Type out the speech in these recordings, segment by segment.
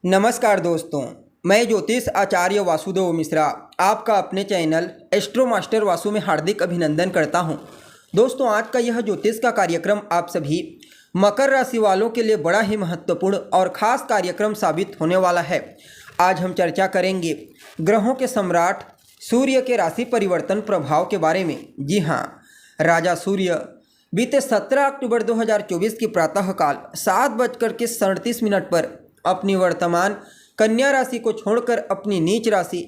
नमस्कार दोस्तों, मैं ज्योतिष आचार्य वासुदेव मिश्रा आपका अपने चैनल एस्ट्रो मास्टर वासु में हार्दिक अभिनंदन करता हूं। दोस्तों, आज का यह ज्योतिष का कार्यक्रम आप सभी मकर राशि वालों के लिए बड़ा ही महत्वपूर्ण और ख़ास कार्यक्रम साबित होने वाला है। आज हम चर्चा करेंगे ग्रहों के सम्राट सूर्य के राशि परिवर्तन प्रभाव के बारे में। जी हाँ, राजा सूर्य बीते 17 अक्टूबर 2024 की प्रातःकाल 7:37 पर अपनी वर्तमान कन्या राशि को छोड़कर अपनी नीच राशि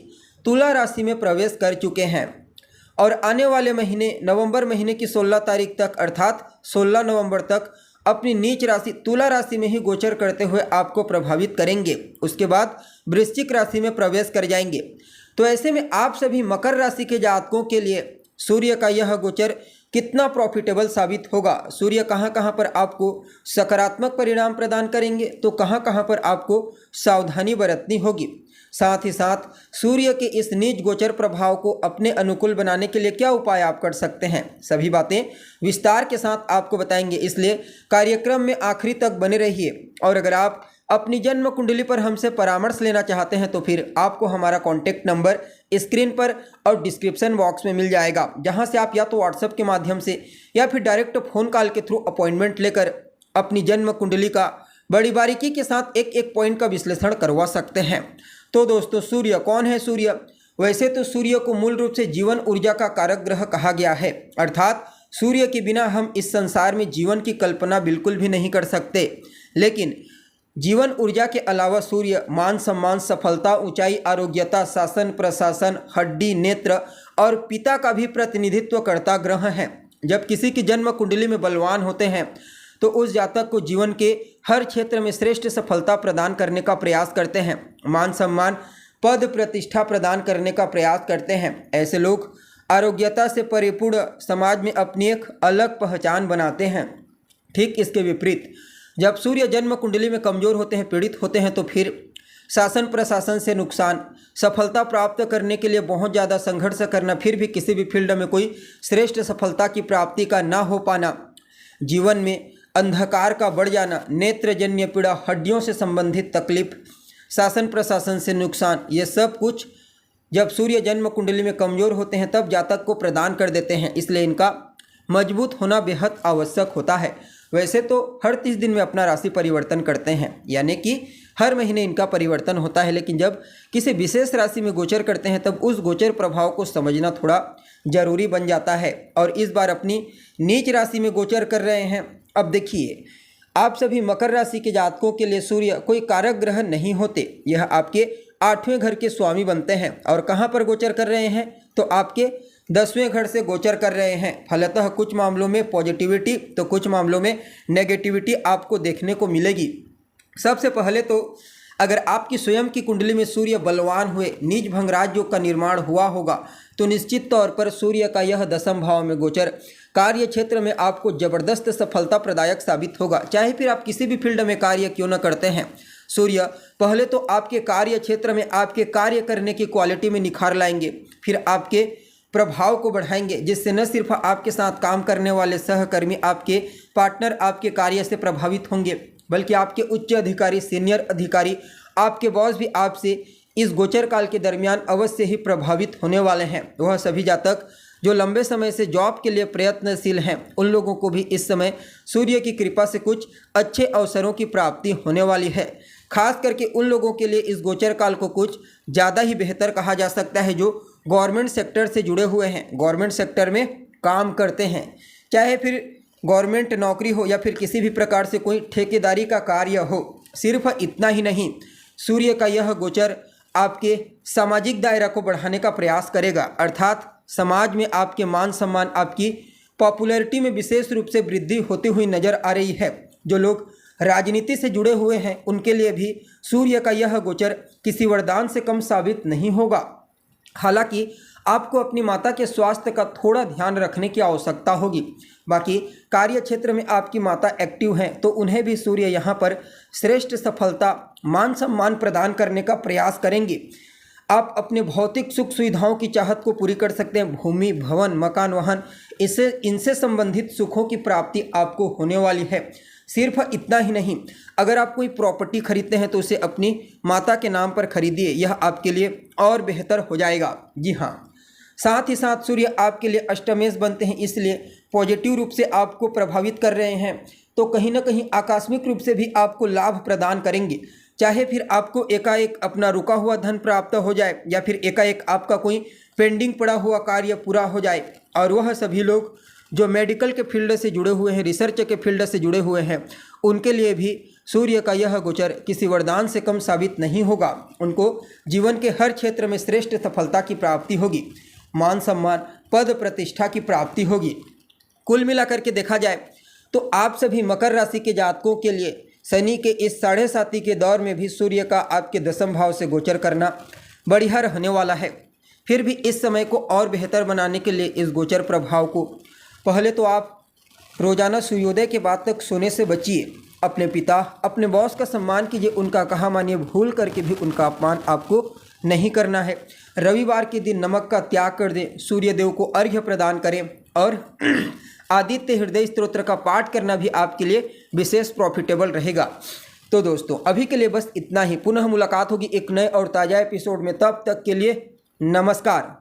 तुला राशि में प्रवेश कर चुके हैं और आने वाले महीने नवंबर महीने की 16 तारीख तक अर्थात 16 नवंबर तक अपनी नीच राशि तुला राशि में ही गोचर करते हुए आपको प्रभावित करेंगे। उसके बाद वृश्चिक राशि में प्रवेश कर जाएंगे। तो ऐसे में आप सभी मकर राशि के जातकों के लिए सूर्य का यह गोचर कितना प्रॉफिटेबल साबित होगा, सूर्य कहाँ कहाँ पर आपको सकारात्मक परिणाम प्रदान करेंगे तो कहाँ कहाँ पर आपको सावधानी बरतनी होगी। साथ ही साथ सूर्य के इस नीच गोचर प्रभाव को अपने अनुकूल बनाने के लिए क्या उपाय आप कर सकते हैं, सभी बातें विस्तार के साथ आपको बताएंगे। इसलिए कार्यक्रम में आखिरी तक बने रहिए। और अगर आप अपनी जन्म कुंडली पर हमसे परामर्श लेना चाहते हैं तो फिर आपको हमारा कॉन्टैक्ट नंबर स्क्रीन पर और डिस्क्रिप्शन बॉक्स में मिल जाएगा, जहां से आप या तो व्हाट्सएप के माध्यम से या फिर डायरेक्ट फ़ोन कॉल के थ्रू अपॉइंटमेंट लेकर अपनी जन्म कुंडली का बड़ी बारीकी के साथ एक एक पॉइंट का विश्लेषण करवा सकते हैं। तो दोस्तों, सूर्य कौन है? सूर्य वैसे तो सूर्य को मूल रूप से जीवन ऊर्जा का कारक ग्रह कहा गया है, अर्थात सूर्य के बिना हम इस संसार में जीवन की कल्पना बिल्कुल भी नहीं कर सकते। लेकिन जीवन ऊर्जा के अलावा सूर्य मान सम्मान, सफलता, ऊंचाई, आरोग्यता, शासन प्रशासन, हड्डी, नेत्र और पिता का भी प्रतिनिधित्व करता ग्रह है। जब किसी की जन्म कुंडली में बलवान होते हैं तो उस जातक को जीवन के हर क्षेत्र में श्रेष्ठ सफलता प्रदान करने का प्रयास करते हैं, मान सम्मान, पद प्रतिष्ठा प्रदान करने का प्रयास करते हैं। ऐसे लोग आरोग्यता से परिपूर्ण समाज में अपनी एक अलग पहचान बनाते हैं। ठीक इसके विपरीत जब सूर्य जन्म कुंडली में कमज़ोर होते हैं, पीड़ित होते हैं, तो फिर शासन प्रशासन से नुकसान, सफलता प्राप्त करने के लिए बहुत ज़्यादा संघर्ष करना, फिर भी किसी भी फील्ड में कोई श्रेष्ठ सफलता की प्राप्ति का ना हो पाना, जीवन में अंधकार का बढ़ जाना, नेत्रजन्य पीड़ा, हड्डियों से संबंधित तकलीफ, शासन प्रशासन से नुकसान, ये सब कुछ जब सूर्य जन्म कुंडली में कमज़ोर होते हैं तब जातक को प्रदान कर देते हैं। इसलिए इनका मजबूत होना बेहद आवश्यक होता है। वैसे तो हर 30 दिन में अपना राशि परिवर्तन करते हैं, यानी कि हर महीने इनका परिवर्तन होता है, लेकिन जब किसी विशेष राशि में गोचर करते हैं तब उस गोचर प्रभाव को समझना थोड़ा जरूरी बन जाता है। और इस बार अपनी नीच राशि में गोचर कर रहे हैं। अब देखिए, आप सभी मकर राशि के जातकों के लिए सूर्य कोई कारक ग्रह नहीं होते, यह आपके 8वें घर के स्वामी बनते हैं। और कहाँ पर गोचर कर रहे हैं? तो आपके 10वें घर से गोचर कर रहे हैं। फलतः कुछ मामलों में पॉजिटिविटी तो कुछ मामलों में नेगेटिविटी आपको देखने को मिलेगी। सबसे पहले तो अगर आपकी स्वयं की कुंडली में सूर्य बलवान हुए नीच भंगराज योग का निर्माण हुआ होगा तो निश्चित तौर पर सूर्य का यह 10वें भाव में गोचर कार्य क्षेत्र में आपको जबरदस्त सफलता प्रदायक साबित होगा। चाहे फिर आप किसी भी फील्ड में कार्य क्यों न करते हैं, सूर्य पहले तो आपके कार्य क्षेत्र में आपके कार्य करने की क्वालिटी में निखार लाएंगे, फिर आपके प्रभाव को बढ़ाएंगे, जिससे न सिर्फ आपके साथ काम करने वाले सहकर्मी, आपके पार्टनर आपके कार्य से प्रभावित होंगे, बल्कि आपके उच्च अधिकारी, सीनियर अधिकारी, आपके बॉस भी आपसे इस गोचर काल के दरमियान अवश्य ही प्रभावित होने वाले हैं। वह सभी जातक जो लंबे समय से जॉब के लिए प्रयत्नशील हैं, उन लोगों को भी इस समय सूर्य की कृपा से कुछ अच्छे अवसरों की प्राप्ति होने वाली है। खास करके उन लोगों के लिए इस गोचर काल को कुछ ज़्यादा ही बेहतर कहा जा सकता है जो गवर्नमेंट सेक्टर से जुड़े हुए हैं, गवर्नमेंट सेक्टर में काम करते हैं, चाहे फिर गवर्नमेंट नौकरी हो या फिर किसी भी प्रकार से कोई ठेकेदारी का कार्य हो। सिर्फ इतना ही नहीं, सूर्य का यह गोचर आपके सामाजिक दायरा को बढ़ाने का प्रयास करेगा, अर्थात समाज में आपके मान सम्मान, आपकी पॉपुलैरिटी में विशेष रूप से वृद्धि होती हुई नजर आ रही है। जो लोग राजनीति से जुड़े हुए हैं उनके लिए भी सूर्य का यह गोचर किसी वरदान से कम साबित नहीं होगा। हालांकि आपको अपनी माता के स्वास्थ्य का थोड़ा ध्यान रखने की आवश्यकता होगी। बाकी कार्य क्षेत्र में आपकी माता एक्टिव हैं तो उन्हें भी सूर्य यहाँ पर श्रेष्ठ सफलता, मान सम्मान प्रदान करने का प्रयास करेंगे। आप अपने भौतिक सुख सुविधाओं की चाहत को पूरी कर सकते हैं। भूमि, भवन, मकान, वाहन, इनसे संबंधित सुखों की प्राप्ति आपको होने वाली है। सिर्फ इतना ही नहीं, अगर आप कोई प्रॉपर्टी खरीदते हैं तो उसे अपनी माता के नाम पर खरीदिए, यह आपके लिए और बेहतर हो जाएगा। जी हाँ, साथ ही साथ सूर्य आपके लिए अष्टमेश बनते हैं, इसलिए पॉजिटिव रूप से आपको प्रभावित कर रहे हैं, तो कहीं ना कहीं आकस्मिक रूप से भी आपको लाभ प्रदान करेंगे। चाहे फिर आपको एकाएक अपना रुका हुआ धन प्राप्त हो जाए या फिर एकाएक आपका कोई पेंडिंग पड़ा हुआ कार्य पूरा हो जाए। और वह सभी लोग जो मेडिकल के फील्ड से जुड़े हुए हैं, रिसर्च के फील्ड से जुड़े हुए हैं, उनके लिए भी सूर्य का यह गोचर किसी वरदान से कम साबित नहीं होगा। उनको जीवन के हर क्षेत्र में श्रेष्ठ सफलता की प्राप्ति होगी, मान सम्मान, पद प्रतिष्ठा की प्राप्ति होगी। कुल मिलाकर के देखा जाए तो आप सभी मकर राशि के जातकों के लिए शनि के इस 7.5 के दौर में भी सूर्य का आपके दशम भाव से गोचर करना बढ़िया रहने वाला है। फिर भी इस समय को और बेहतर बनाने के लिए इस गोचर प्रभाव को पहले तो आप रोजाना सूर्योदय के बाद तक सोने से बचिए। अपने पिता, अपने बॉस का सम्मान कीजिए, उनका कहा मानिए, भूल करके भी उनका अपमान आपको नहीं करना है। रविवार के दिन नमक का त्याग कर दें, सूर्य देव को अर्घ्य प्रदान करें और आदित्य हृदय स्तोत्र का पाठ करना भी आपके लिए विशेष प्रॉफिटेबल रहेगा। तो दोस्तों अभी के लिए बस इतना ही। पुनः मुलाकात होगी एक नए और ताज़ा एपिसोड में, तब तक के लिए नमस्कार।